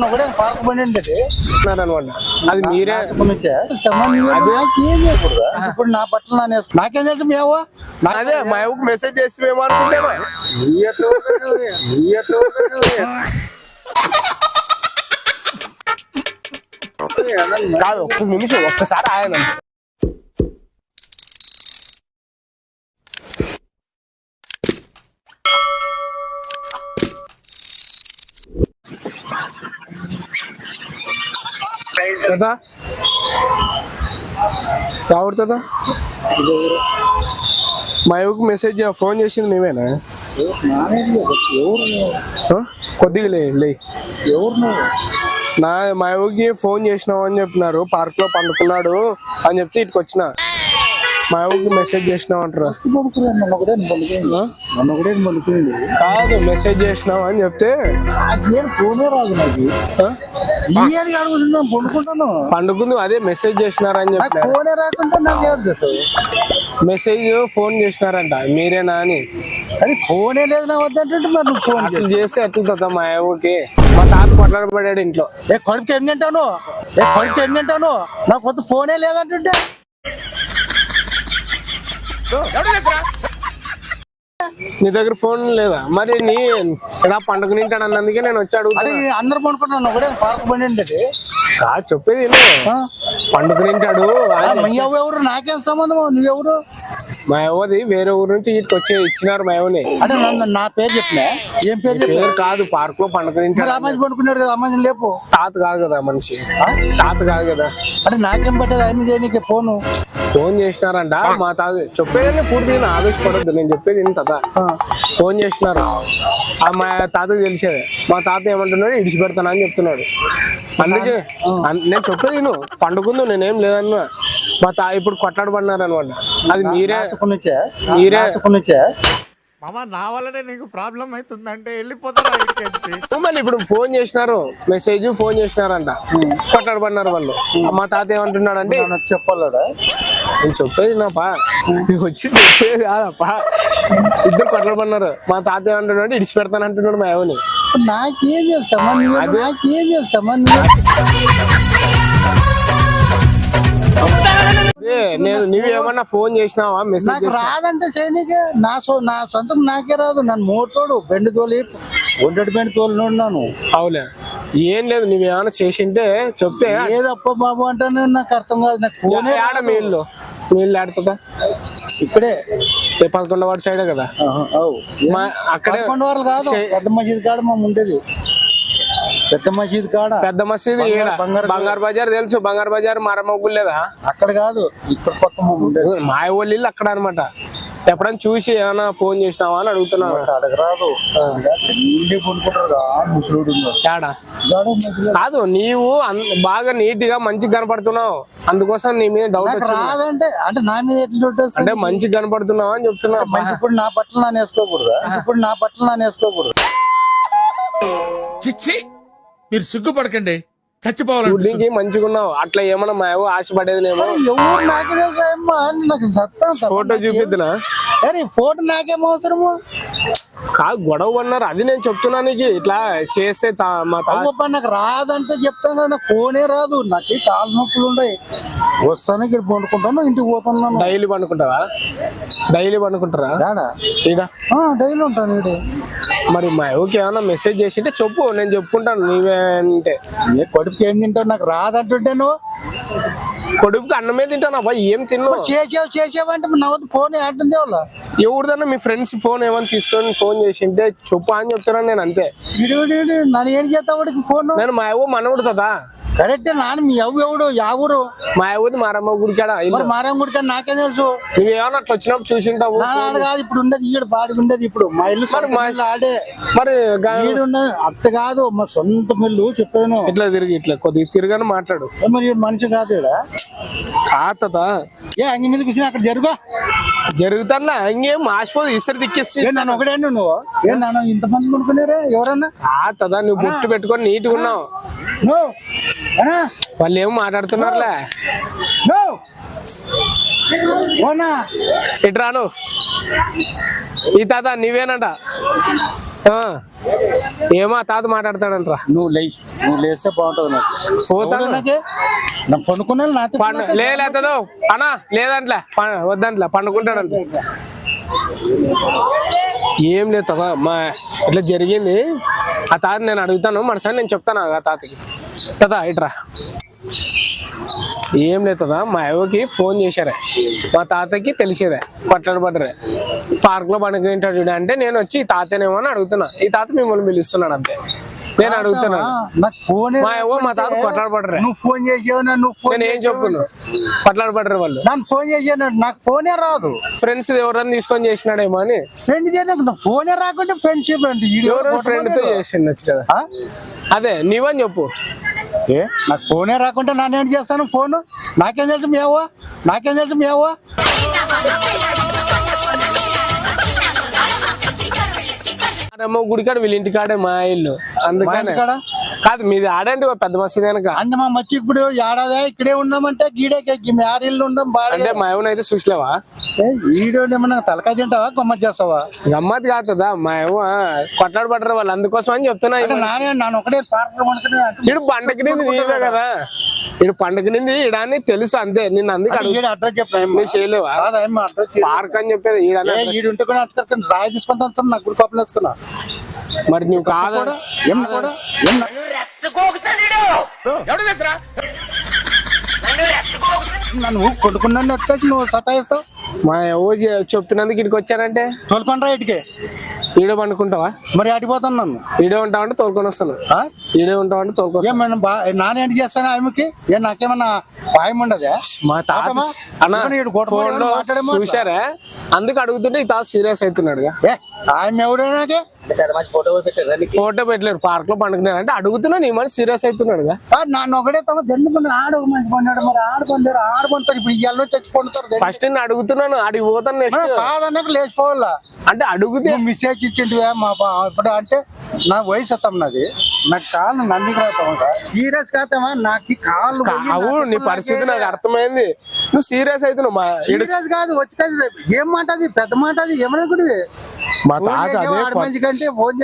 ఒకటే పార్క్ బండి అండి అనమాట. అది మీరే ఇప్పుడు నా బట్టలు నాకేం తెలుసు మేము అదే మా ఊరికి మెసేజ్ చేసి మేము అనుకుంటేమా కాదు, ఒక్క నిమిషం ఒక్కసారి ఆయన కదా ఎవరిదా మా ఊరికి మెసేజ్ ఫోన్ చేసింది మేమేనా? కొద్దిగా లే ఎవరు మా ఊరికి ఫోన్ చేసినావు అని చెప్పినారు. పార్క్ లో పండుకున్నాడు అని చెప్తే ఇటుకు వచ్చిన. మా ఊరికి మెసేజ్ చేసినావు అంటారు. కాదు, మెసేజ్ చేసినావు అని చెప్తే ఫోనే రాదు నాకు పండుకుంటాను. పండుకుంది అదే మెసేజ్ చేసినారని చెప్పి ఫోనే రాకుండా నాకు ఎవరు చేస్తారు? మెసేజ్ ఫోన్ చేసినారంట మీరేనా అని. అది ఫోనే లేదు నా వద్దంటే మరి నువ్వు ఫోన్ చేస్తే ఎట్లుతుందా మా ఊరికి? మా తాత కొట్లాడబడ్డాడు ఇంట్లో. కొడుకు ఏం తింటాను నాకు కొత్త ఫోనే లేదంటుంటే నీ దగ్గర ఫోన్ లేదా? మరి నీ ఇలా పండుగ తింటాడు అన్నందుకే నేను వచ్చి అడుగుతాను. అందరు పండుకుంటున్నాను ఒకటే పార్క్ బండి అండి కాదు చెప్పేది పండుగ తింటాడు. ఎవరు నాకేం సంబంధం? నువ్వెవరు? మా ఎవది వేరే ఊరు నుంచి ఇటుకు వచ్చి ఇచ్చినారు మా ఎవరిని. అంటే నా పేరు చెప్పినా ఏం పేరు చెప్పారు? కాదు, పార్క్ లో పండుగ తింటాడు. అమ్మాయి పండుకున్నాడు కదా, అమ్మాయిని లేపు. తాత కాదు కదా మనిషి, తాత కాదు కదా. అంటే నాకేం పట్టేది అమ్మాయి చేయడానికి ఫోన్ చేసినారంట. మా తాత చెప్పేది పూర్తిగా ఆవేశపడద్దు, నేను చెప్పేది ఇంత ఫోన్ చేసినారు. మా తాతకు తెలిసేది. మా తాత ఏమంటున్నాడు, ఇడిచి పెడతాను అని చెప్తున్నాడు. అందుకే నేను చెప్పేది పండుకుందు, నేనేం లేదన్నా. మా ఇప్పుడు కొట్లాడబడినారు అనమాట. అది మీరే మామ నా వల్లనే నీకు ప్రాబ్లం అవుతుందంటే వెళ్ళిపోతారా? మళ్ళీ ఇప్పుడు ఫోన్ చేసినారు, మెసేజ్ ఫోన్ చేసినారంట, కొట్లాడబడినారు వాళ్ళు. మా తాత ఏమంటున్నాడు అంటే చెప్పాలడా? నేను చెప్పేది నాపా, వచ్చి చెప్పేది కాదప్పా. ఇద్దరు కొట్లాడబడినారు. మా తాత ఏమంటున్నాడు, ఇడిచి పెడతాను అంటున్నాడు మా ఎవరిని. నాకేం నేను నువ్వేమన్నా ఫోన్ చేసినావా? మెసేజ్ రాదంటే చేయనీకే నా సొంతం నాకే రాదు. నన్ను మోటోడు బెండి తోలి ఒంటడి బెండి తోలినాను. అవులే, ఏం లేదు. నువ్వేమన్నా చేసింటే చెప్తే ఏదప్ప బాబు అంటే నాకు అర్థం కాదు. నాకు ఫోన్ ఆడ మీళ్ళు ఆడుతుందా? ఇక్కడే 11వ వార్డు సైడే కదా. అక్కడే 11 కాదు, పెద్ద మసీద్ కాడ మా ఉండేది. పెద్ద మసీద్ కాడ, పెద్ద మసీద్ బంగారు బజార్ తెలుసు. బంగారు బజార్ మరమగ్గులు లేదా? అక్కడ కాదు, ఇక్కడ పక్క మా వాళ్ళ ఇల్లు అక్కడ అనమాట. ఎప్పుడైనా చూసి ఏమన్నా ఫోన్ చేసినావా అని అడుగుతున్నావు. అడగరాదు, కాదు, నీవు బాగా నీట్ గా మంచిగా కనపడుతున్నావు, అందుకోసం నీ మీద డౌట్ రాదంటే. అంటే నా మీద అంటే మంచిగా కనపడుతున్నావు అని చెప్తున్నావు. ఇప్పుడు నా బట్టలు నాన్న వేసుకోకూడదు. చిచ్చి, మీరు సిగ్గుపడకండి, చచ్చిపోవాలి. మంచిగా ఉన్నావు. అట్లా ఏమన్నా మా ఆశపడేది లేమో. ఎవరు నాకే తెలుసా? ఫోటో చూపిద్దునా? ఫోటో నాకేమో అవసరము? కాదు, గొడవ అన్నారు, అది నేను చెప్తున్నా నీకు. ఇట్లా చేస్తే నాకు రాదంటే చెప్తాను కదా. నాకు ఫోనే రాదు, నాకు కాళ్ళ నొప్పులు ఉన్నాయి. వస్తాను, ఇక్కడ పండుకుంటాను, ఇంటికి పోతాను. డైలీ పండుకుంటారా? డైలీ పండుకుంటారా? డైలీ ఉంటాను. మరి మా ఊరికి ఏమన్నా మెసేజ్ చేసింటే చెప్పు, నేను చెప్పుకుంటాను. నీవే అంటే కొడుకు ఏం తింటావు? నాకు రాదంటుంటే నువ్వు కొడుకు అన్నమే తింటాను అబ్బా. ఏం తిన్నావు? చేసేవంటే నా వద్ద ఫోన్ ఆడుతుంది. వాళ్ళ ఎవరిదన్నా మీ ఫ్రెండ్స్ ఫోన్ ఏమన్నా తీసుకొని ఫోన్ చేసింటే చెప్పు అని చెప్తున్నాను నేను, అంతే. నన్ను ఏం చేస్తావు? వాడికి ఫోన్ నేను మా అవ్వ మనవుడు కదా. కరెక్టే. నాన్న మీ ఎవడు ఊరు? మా ఊది మారమ్మ గుడికాడ. మారమ్మ గుడికాడ నాకేం తెలుసు? నువ్వేమన్నా అట్లా వచ్చినప్పుడు చూసింటావు. కాదు, ఇప్పుడు ఉండేది ఈడు బాడిగా ఉండేది. ఇప్పుడు మా ఇల్లు ఆడే మరి ఉండదు. అత్త కాదు, మా సొంత మిల్లు. చెప్పాను ఇట్లా తిరిగి ఇట్లా కొద్దిగా తిరగానే మాట్లాడు. మరి మనిషి కాదు కాదా? అంగి మీద కూర్చొని అక్కడ జరుగుతాను. అంగేం ఆశపోదు, ఇసరి తిక్కేసి నన్ను ఒకటే. నువ్వు నాన్న ఇంతమంది కొనుక్కున్నారా? ఎవరన్నా కాదా? నువ్వు బొట్టు పెట్టుకొని నీట్గా ఉన్నావు. వాళ్ళు ఏమో మాట్లాడుతున్నారులే. ఇటు రాను. ఈ తాత నీవేనంట. ఏమో తాత మాట్లాడతాడంట్రా. నువ్వు లేస్తే బాగుంటుంది నాకు. పోతాను నాకే నా పండుకున్నా నాతో లేదో అన్నా లేదంట్లే వద్దంట్లే పండుకుంటాడంట. ఏం లేదు తదా మా ఇట్లా జరిగింది. ఆ తాత నేను అడుగుతాను మనసారి నేను చెప్తాను ఆ తాతకి. తదా ఇట్రా. ఏం లేదు కదా మా అవ్వకి ఫోన్ చేశారే, మా తాతకి తెలిసేదే పట్టడబడ్డరే పార్క్ లో పండుకుంటాడు చూడ అంటే నేను వచ్చి ఈ తాతనేమో అని అడుగుతున్నా. ఈ తాత మిమ్మల్ని పిలుస్తున్నాడు అంతే. నేను అడుగుతున్నాను నాకు ఫోన్ మా అవ్వ మా తాత కొట్లాడబడ్డరే. నువ్వు ఫోన్ చేసావు నేను ఏం చెప్పును కొట్లాడబడ్డరు వాళ్ళు. నన్ను ఫోన్ చేసాను నాకు ఫోనే రాదు. ఫ్రెండ్స్ ఎవరన్నా తీసుకొని చేసినాడేమో అని. ఫ్రెండ్ చేయడానికి ఫోనే రాకుంటే ఫ్రెండ్షిప్ అంటే ఎవరో ఫ్రెండ్ తో చేసిండొచ్చు కదా. అదే నీవని చెప్పు. నాకు ఫోనే రాకుంటే నానేం చేస్తాను ఫోన్. నాకేం తెలుసు మీ అవ్వ, నాకేం తెలుసు మీ అవ్వ. అమ్మో గుడికాడ వీళ్ళ ఇంటికాడే మా ఇల్లు అందుకనే కాదు మీది ఆడండి పెద్ద మసీదు వెనక. అంటే మా మచ్చి ఇప్పుడు ఏడాది ఇక్కడే ఉన్నామంటే గీడే మ్యారీళ్ళు ఉండం అంటే మా ఏమైనా అయితే చూసలేవా వీడియో ఏమన్నా తలకాయ తింటావా గమ్మత్ చేస్తావా? గమ్మత్ కాదా మా ఏమో కొట్లాడు పడ్డరు వాళ్ళు అందుకోసం అని చెప్తున్నా. నాన్న ఒకటే ఇడు పండగ నింది నీవే కదా. ఇడు పండగ నింది ఇడాన్ని తెలుసు అంతే. నిన్ను అందుకే అడ్రస్ చెప్పలేవా చేయలేవా పార్క్ అని చెప్పేది ఈడు ఉంటే కూడా రాయి తీసుకొని నాకు గుడి కోపలు వేసుకున్నా. మరి నువ్వు కాదు నువ్వు కొడుకున్నాను ఎత్తుకొచ్చి నువ్వు సతాయిస్తావు. మా ఎవరు చెప్తున్నందుకు ఇక్కడికి వచ్చానంటే తోలుకొండ్రా ఇటుకే. ఈడో పండుకుంటావా? మరి అడిపోతాను నన్ను. ఈడే ఉంటావంటే తోలుకొని వస్తాను. ఈడే ఉంటావంటే తోలుకొని నాన్న ఏంటి చేస్తాను ఆమెకి నాకేమన్నా పాయం ఉండదా? మా తాత చూసారా అందుకు అడుగుతుంటే ఈ తాత సీరియస్ అవుతున్నాడు. ఆమె ఎవడైనా ఫోటో పెట్టలేరు పార్క్ లో పండుకున్నాడు అంటే అడుగుతున్నా నీ మనిషి సీరియస్ అవుతున్నాడు. నన్ను ఒకటే తమ దండు ఆడు మంచి కొన్నాడు మరి ఆడుకుంటారు ఆడుకుంటారు. ఇప్పుడు ఇవాళ చచ్చిపోతారు. ఫస్ట్ నేను అడుగుతున్నాను అడిగి పోతాను. నెక్స్ట్ కాదన్నకు లేచిపోవాలా అంటే అడుగుతే మిస్టేక్ ఇచ్చింటివా మా ఇప్పుడు అంటే నా వయసు వస్తాం నాది. నాకు కాళ్ళు నన్ను సీరియస్ కాతామా నాకు కాళ్ళు నీ పరిస్థితి నాకు అర్థమైంది. నువ్వు సీరియస్ అవుతున్నావు. సీరియస్ కాదు వచ్చి కాదు ఏం మాట అది పెద్ద మాట అది ఏమనుకుంటే మా తాత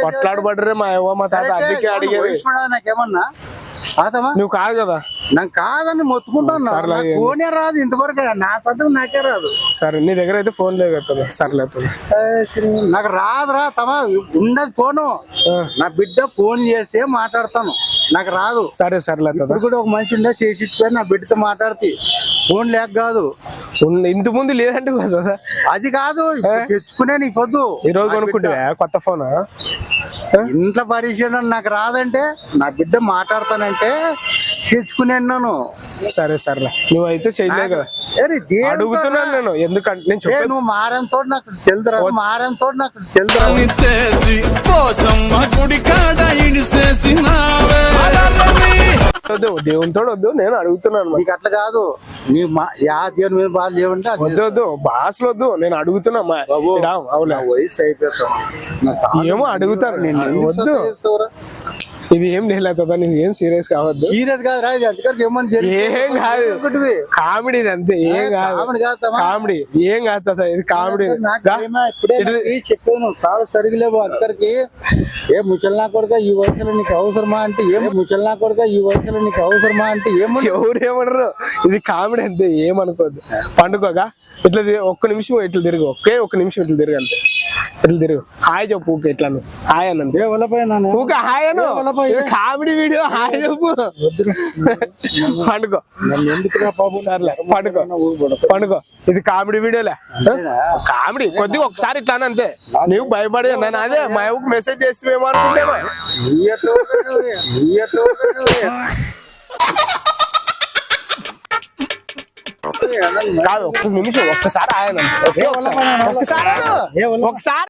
కొట్లాడబడ్డరే మా అవ్వ మా తాత అందుకే అడిగేది. నాకేమన్నా నువ్వు కాదు కదా. నాకు కాదని మొత్తుకుంటాను. ఫోనే రాదు ఇంతవరకు నా సొంతం నాకే రాదు. సరే నీ దగ్గర అయితే ఫోన్ లేదు కదా. సర్లే నాకు రాదురా తమా ఉండదు ఫోను. నా బిడ్డ ఫోన్ చేసి మాట్లాడతాను నాకు రాదు. సరే సర్లే కూడా ఒక మనిషి ఉండే చేసి నా బిడ్డతో మాట్లాడితే ఫోన్ లేక కాదు ఇంత ముందు లేదంటే కదా. అది కాదు తెచ్చుకునే నీ పొద్దు ఈ రోజు కొనుక్కుంటే కొత్త ఫోన్ ఇంట్లో పరిచయం నాకు రాదంటే నా బిడ్డ మాట్లాడతానంటే తెచ్చుకునేన్నాను. సరే సర్లే నువ్వైతే చేయలే కదా. అడుగుతున్నాను నేను ఎందుకంటే నువ్వు మారంతో నాకు తెలుదురా మారంతో నాకు తెలుదురా. దేవునితో వద్దు నేను అడుగుతున్నాను. నీకు అట్లా కాదు నీ దేవుని మీద బాధ లేవంటే వద్దు వద్దు బాసులు వద్దు నేను అడుగుతున్నా. వయసు అయిపోతావు ఏమో అడుగుతాను నేను వద్దు. ఇది ఏం లేదు కదా నువ్వు ఏం సీరియస్ కావద్దు. సీరియస్ కాదు రా ఏం కాదు కామెడీ అంతే. ఏం కాదు కామెడీ ఏం కాదు ఇది కామెడీ. చెప్పాను కాదు సరిగలేవు అక్కడికి ఏ ముసలినా కొడుక ఈ వయసులో నీకు అవసరమా అంటే ఏం ముసలినా కొడుక ఈ వయసులో నీకు అవసరమా అంటే ఏమో ఎవరేమనరు. ఇది కామెడీ అంతే ఏమనుకోవద్దు. పండుకోగా ఇట్లా ఒక్క నిమిషం ఇట్లా తిరుగు ఒక్క నిమిషం ఇట్లా తిరుగు అంతే. ఇట్లా తిరుగు హాయ్ చెప్పు ఊకే ఇట్లా హాయ్ అన్నంతే ఊకే హాయ్ అను. కామెడీ వీడియో హాయ్ చెప్పు పండుకో. సర్లే పండుకో పండుకో. ఇది కామెడీ వీడియోలే కామెడీ కొద్దిగా ఒకసారి ఇట్లా అంతే. నువ్వు భయపడే నేను అదే మా ఊరికి మెసేజ్ చేస్తావేమో అనుకుంటేమో. కాదు ఒక్క నిమిషం ఒక్కసారి ఆయన ఒక్కసారి